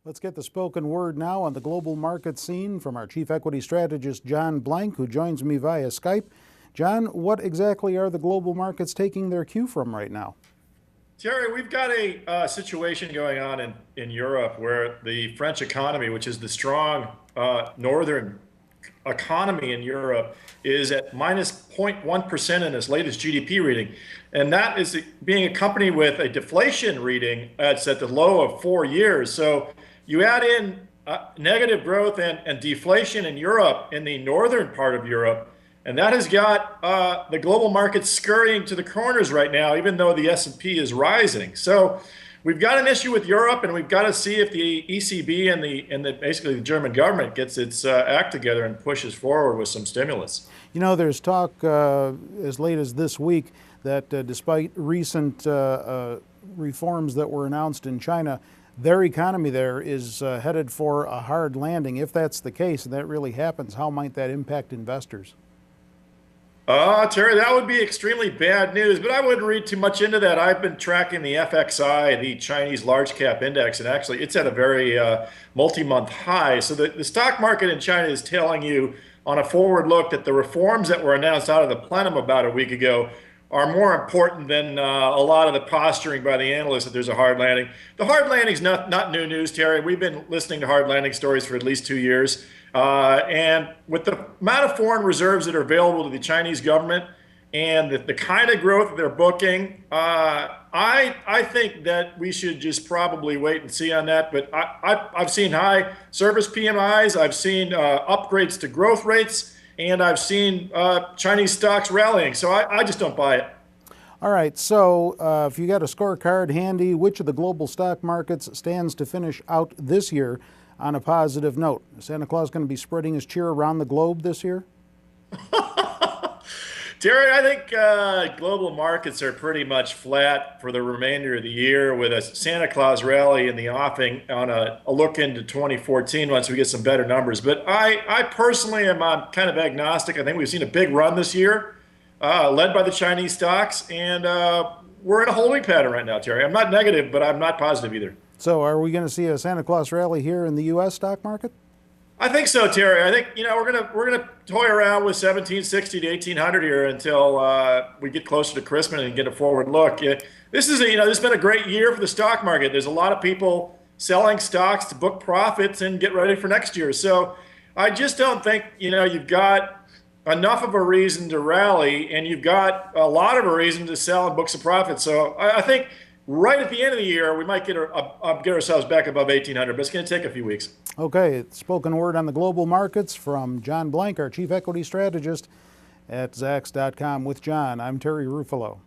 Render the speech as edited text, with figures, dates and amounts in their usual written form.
Let's get the spoken word now on the global market scene from our chief equity strategist, John Blank, who joins me via Skype. John, what exactly are the global markets taking their cue from right now? Terry, we've got a situation going on in Europe where the French economy, which is the strong northern economy in Europe, is at minus 0.1% in its latest GDP reading. And that is being accompanied with a deflation reading that's at the low of 4 years. So you add in negative growth and deflation in Europe, in the northern part of Europe, and that has got the global markets scurrying to the corners right now, even though the S&P is rising. So we've got an issue with Europe, and we've got to see if the ECB and basically the German government gets its act together and pushes forward with some stimulus. You know, there's talk as late as this week that despite recent reforms that were announced in China, their economy there is headed for a hard landing. If that's the case, and that really happens, how might that impact investors? Terry, that would be extremely bad news, but I wouldn't read too much into that. I've been tracking the FXI, the Chinese large cap index, and actually it's at a very multi-month high. So the stock market in China is telling you on a forward look that the reforms that were announced out of the plenum about a week ago are more important than a lot of the posturing by the analysts that there's a hard landing. The hard landing's not new news, Terry. We've been listening to hard landing stories for at least 2 years. And with the amount of foreign reserves that are available to the Chinese government and the kind of growth that they're booking, I think that we should just probably wait and see on that. But I've seen high service PMIs, I've seen upgrades to growth rates, and I've seen Chinese stocks rallying. So I just don't buy it. All right, so if you got a scorecard handy, which of the global stock markets stands to finish out this year on a positive note? Is Santa Claus going to be spreading his cheer around the globe this year? Terry, I think global markets are pretty much flat for the remainder of the year, with a Santa Claus rally in the offing on a look into 2014 once we get some better numbers. But I personally am kind of agnostic. I think we've seen a big run this year, led by the Chinese stocks, and we're in a holding pattern right now, Terry. I'm not negative, but I'm not positive either. So are we going to see a Santa Claus rally here in the U.S. stock market? I think so, Terry. I think we're gonna toy around with 1760 to 1800 here until we get closer to Christmas and get a forward look. This is this has been a great year for the stock market. There's a lot of people selling stocks to book profits and get ready for next year. So I just don't think you've got enough of a reason to rally, and you've got a lot of a reason to sell and book some profits. So I think right at the end of the year, we might get ourselves back above 1800, but it's going to take a few weeks. Okay, spoken word on the global markets from John Blank, our chief equity strategist at Zacks.com with John. I'm Terry Ruffalo.